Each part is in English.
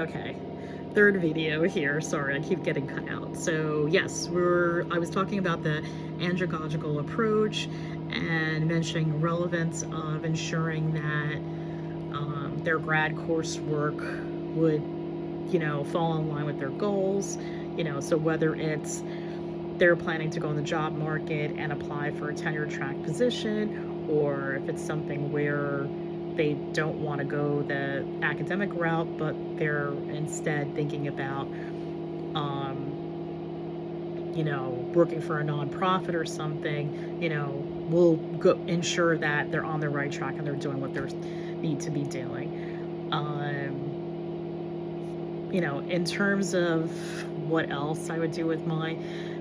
Okay. Third video here. Sorry, I keep getting cut out. So yes, I was talking about the andragogical approach and mentioning relevance of ensuring that their grad coursework would, fall in line with their goals. So whether it's they're planning to go in the job market and apply for a tenure track position, or if it's something where they don't want to go the academic route, but they're instead thinking about, working for a nonprofit or something, we'll ensure that they're on the right track and they're doing what they need to be doing. In terms of what else I would do with my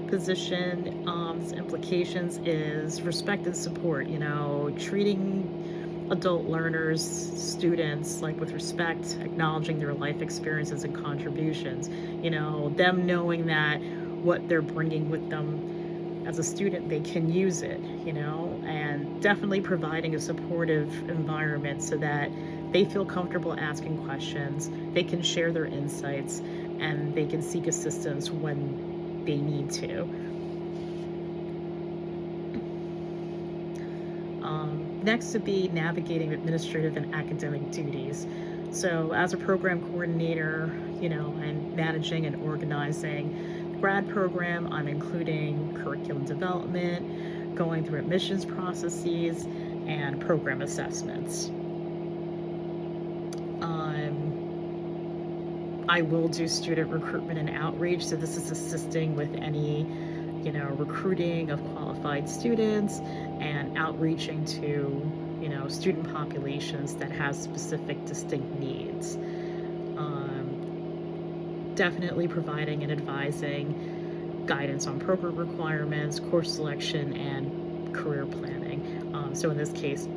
position, implications is respect and support, treating adult learners, students, like with respect, acknowledging their life experiences and contributions, them knowing that what they're bringing with them as a student, they can use it, and definitely providing a supportive environment so that they feel comfortable asking questions, they can share their insights, and they can seek assistance when they need to. Next would be navigating administrative and academic duties. So, as a program coordinator, and managing and organizing the grad program, I'm including curriculum development, going through admissions processes, and program assessments. I will do student recruitment and outreach, so this is assisting with any, recruiting of qualified students and outreaching to, student populations that has specific distinct needs. Definitely providing and advising guidance on program requirements, course selection, and career planning. So in this case,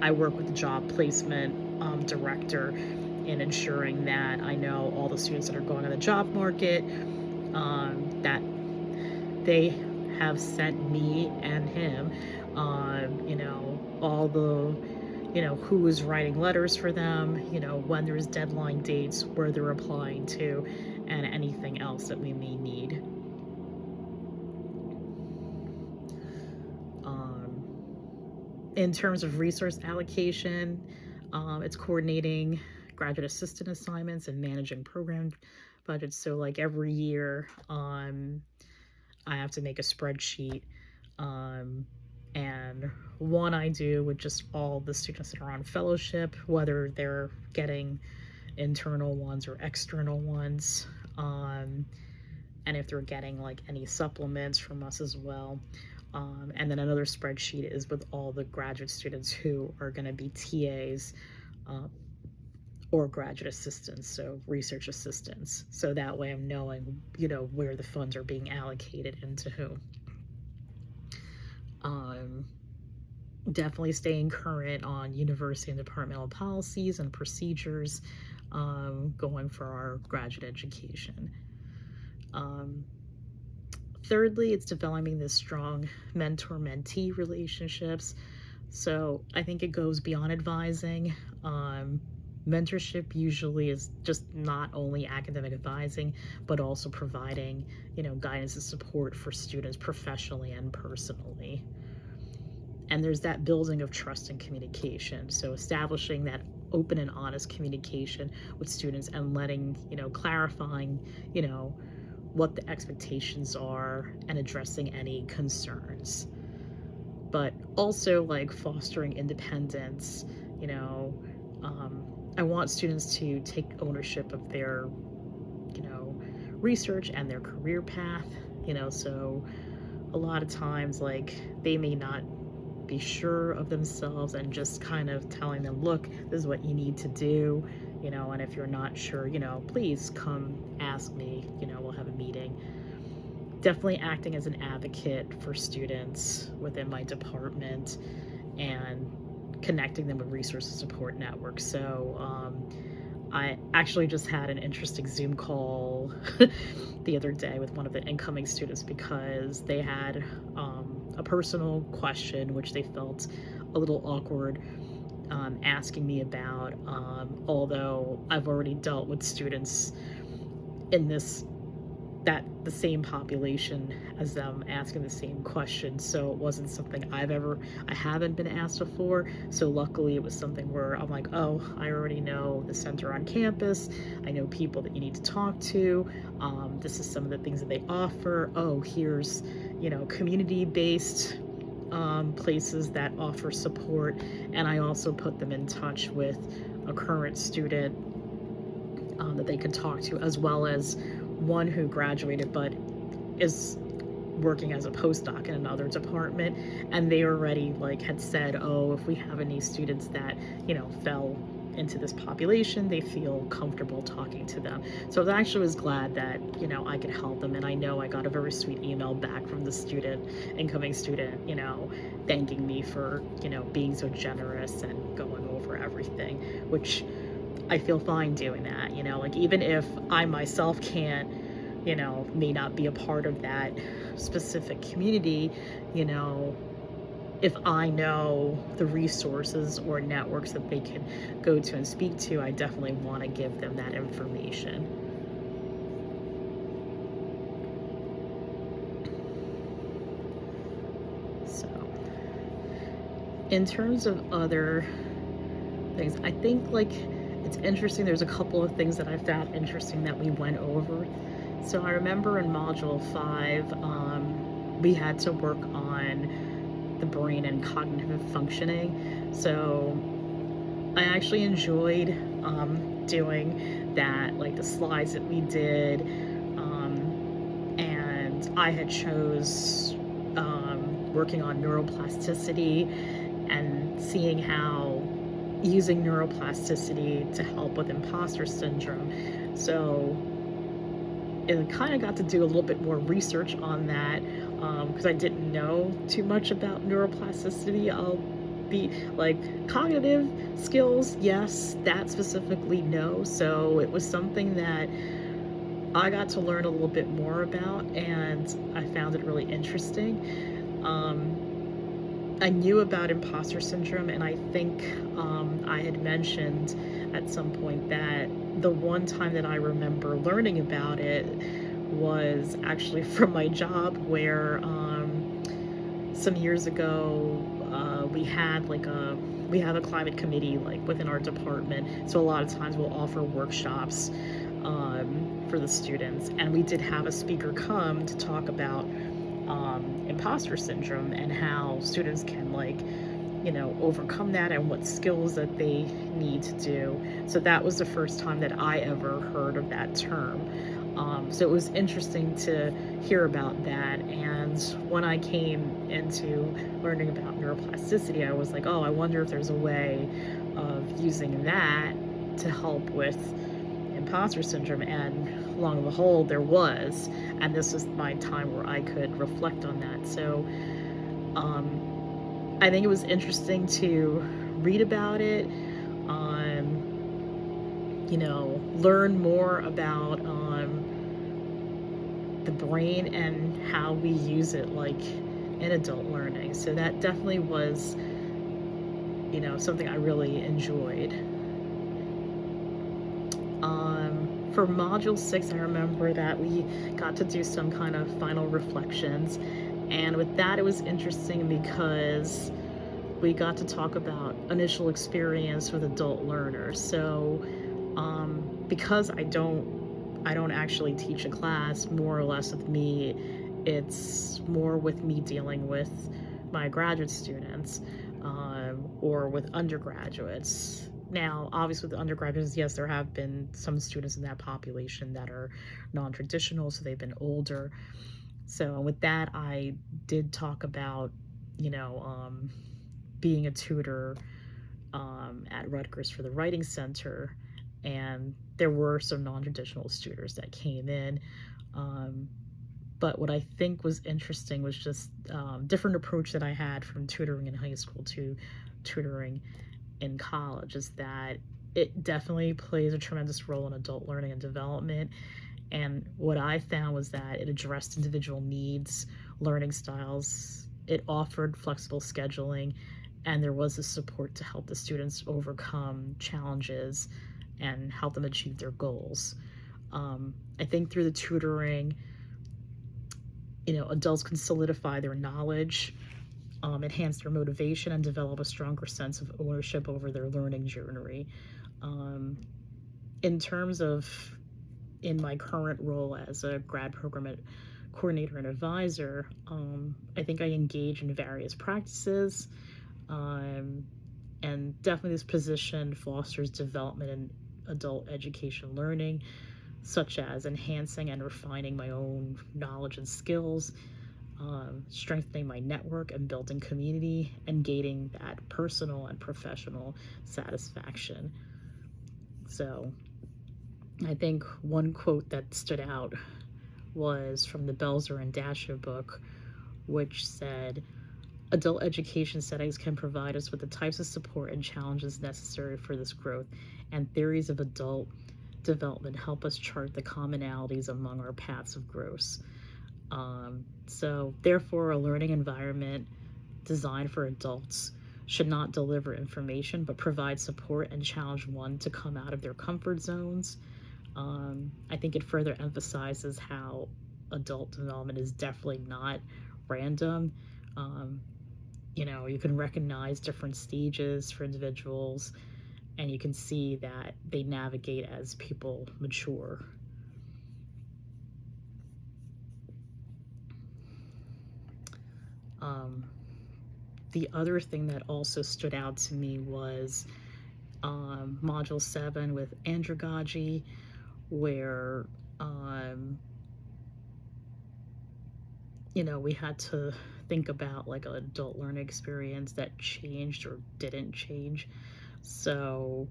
I work with the job placement director in ensuring that I know all the students that are going on the job market, that they have sent me and him, all the, who is writing letters for them, when there's deadline dates, where they're applying to, and anything else that we may need. In terms of resource allocation, it's coordinating graduate assistant assignments and managing program budgets. So, like every year, I have to make a spreadsheet, and one I do with just all the students that are on fellowship, whether they're getting internal ones or external ones, and if they're getting like any supplements from us as well. And then another spreadsheet is with all the graduate students who are going to be TAs, or graduate assistants, so research assistants. So that way I'm knowing, where the funds are being allocated and to whom. Definitely staying current on university and departmental policies and procedures, going for our graduate education. Thirdly, it's developing this strong mentor-mentee relationships. So I think it goes beyond advising. Mentorship usually is just not only academic advising, but also providing, guidance and support for students professionally and personally. And there's that building of trust and communication. So establishing that open and honest communication with students and letting, clarifying, what the expectations are and addressing any concerns. But also like fostering independence, I want students to take ownership of their, research and their career path, so a lot of times like they may not be sure of themselves and just kind of telling them, look, this is what you need to do, and if you're not sure, please come ask me, we'll have a meeting. Definitely acting as an advocate for students within my department and connecting them with resource and support networks. So I actually just had an interesting Zoom call the other day with one of the incoming students because they had a personal question which they felt a little awkward asking me about, although I've already dealt with students in the same population as them asking the same question. So it wasn't something I haven't been asked before. So luckily it was something where I'm like, oh, I already know the center on campus. I know people that you need to talk to. This is some of the things that they offer. Oh, here's, community-based places that offer support. And I also put them in touch with a current student that they could talk to, as well as one who graduated but is working as a postdoc in another department, and they already had said, oh, if we have any students that fell into this population, they feel comfortable talking to them. So I actually was glad that I could help them, and I know I got a very sweet email back from the incoming student, thanking me for being so generous and going over everything, which I feel fine doing that, even if I myself can't, may not be a part of that specific community, if I know the resources or networks that they can go to and speak to, I definitely want to give them that information. So, in terms of other things, I think it's interesting. There's a couple of things that I found interesting that we went over. So I remember in Module 5, we had to work on the brain and cognitive functioning. So I actually enjoyed doing that, the slides that we did, and I had chose working on neuroplasticity and seeing how using neuroplasticity to help with imposter syndrome. So it kind of got to do a little bit more research on that, because I didn't know too much about neuroplasticity. I'll be cognitive skills, yes, that specifically no. So it was something that I got to learn a little bit more about, and I found it really interesting. I knew about imposter syndrome, and I think I had mentioned at some point that the one time that I remember learning about it was actually from my job, where some years ago we had we have a climate committee within our department, so a lot of times we'll offer workshops for the students, and we did have a speaker come to talk about imposter syndrome and how students can overcome that, and what skills that they need to do. So that was the first time that I ever heard of that term. So it was interesting to hear about that, and when I came into learning about neuroplasticity, I was like, oh, I wonder if there's a way of using that to help with imposter syndrome, and long and behold, there was, and this was my time where I could reflect on that. So I think it was interesting to read about it, learn more about the brain and how we use it in adult learning. So that definitely was something I really enjoyed. For Module 6, I remember that we got to do some kind of final reflections, and with that it was interesting because we got to talk about initial experience with adult learners. So because I don't actually teach a class, more or less with me, it's more with me dealing with my graduate students or with undergraduates. Now, obviously with the undergraduates, yes, there have been some students in that population that are non-traditional, so they've been older. So with that, I did talk about, being a tutor at Rutgers for the Writing Center, and there were some non-traditional tutors that came in. But what I think was interesting was just different approach that I had from tutoring in high school to tutoring in college, is that it definitely plays a tremendous role in adult learning and development. And what I found was that it addressed individual needs, learning styles, it offered flexible scheduling, and there was a support to help the students overcome challenges and help them achieve their goals. I think through the tutoring, adults can solidify their knowledge, enhance their motivation, and develop a stronger sense of ownership over their learning journey. In terms of in my current role as a grad program coordinator and advisor, I think I engage in various practices, and definitely this position fosters development in adult education learning, such as enhancing and refining my own knowledge and skills, strengthening my network and building community, and gaining that personal and professional satisfaction. So I think one quote that stood out was from the Belzer and Dasher book, which said, "Adult education settings can provide us with the types of support and challenges necessary for this growth, and theories of adult development help us chart the commonalities among our paths of growth." So therefore, a learning environment designed for adults should not deliver information, but provide support and challenge one to come out of their comfort zones. I think it further emphasizes how adult development is definitely not random. You can recognize different stages for individuals, and you can see that they navigate as people mature. The other thing that also stood out to me was Module 7 with andragogy, where we had to think about like an adult learning experience that changed or didn't change. So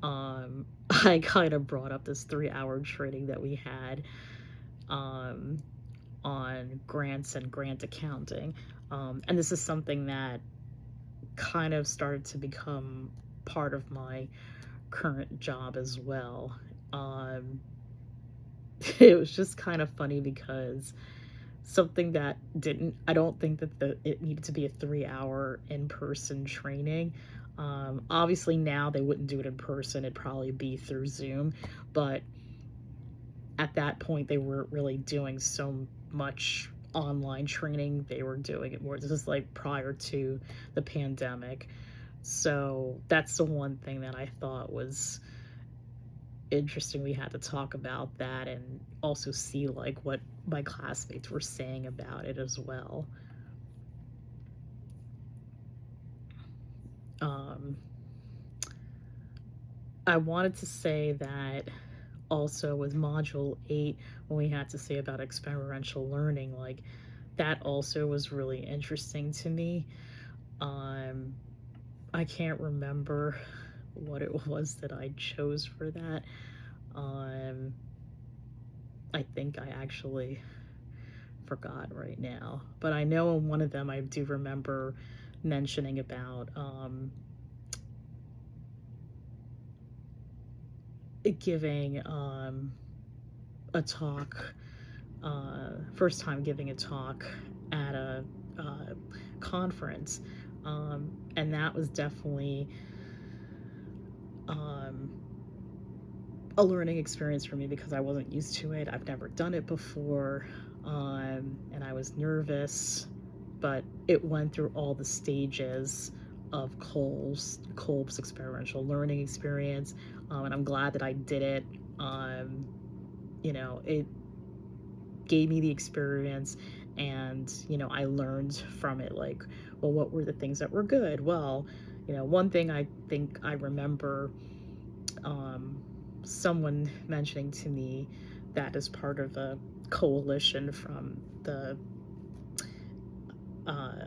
I kind of brought up this 3-hour training that we had on grants and grant accounting. And this is something that kind of started to become part of my current job as well. It was just kind of funny because something that I don't think that it needed to be a 3-hour in-person training. Obviously now they wouldn't do it in person, it'd probably be through Zoom, but at that point they weren't really doing so much online training. They were doing it more, this is like prior to the pandemic. So that's the one thing that I thought was interesting. We had to talk about that and also see like what my classmates were saying about it as well. I wanted to say that also with Module 8, when we had to say about experiential learning, like that also was really interesting to me. I can't remember what it was that I chose for that. I think I actually forgot right now, but I know in one of them I do remember mentioning about giving a talk, first time giving a talk at a conference, and that was definitely a learning experience for me because I wasn't used to it. I've never done it before, and I was nervous, but it went through all the stages of Kolb's experiential learning experience, and I'm glad that I did it. It gave me the experience, and I learned from it, like, well, what were the things that were good? Well, one thing I think I remember someone mentioning to me that is part of a coalition from the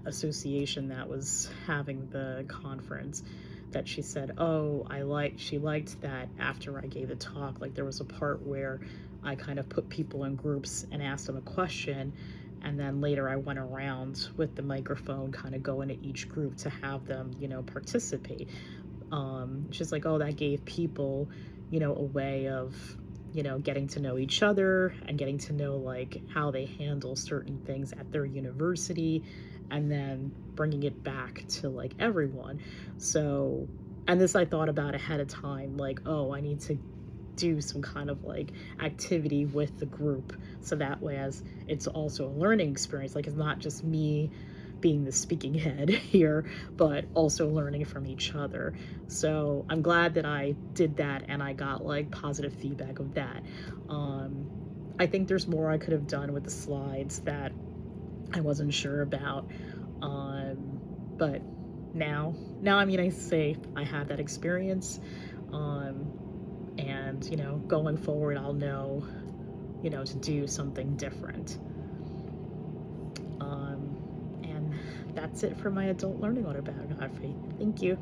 association that was having the conference, that she said, oh, she liked that after I gave a talk, like there was a part where I kind of put people in groups and asked them a question, and then later I went around with the microphone, kind of go into each group to have them, participate. She's like, oh, that gave people, a way of getting to know each other and getting to know like how they handle certain things at their university, and then bringing it back to like everyone. So, and this I thought about ahead of time, like, oh, I need to do some kind of like activity with the group, so that way as it's also a learning experience, like it's not just me being the speaking head here, but also learning from each other. So I'm glad that I did that and I got like positive feedback of that. um I think there's more I could have done with the slides that I wasn't sure about. But now, I mean, I say I had that experience. um and going forward I'll know to do something different. And that's it for my adult learning autobiography. Thank you.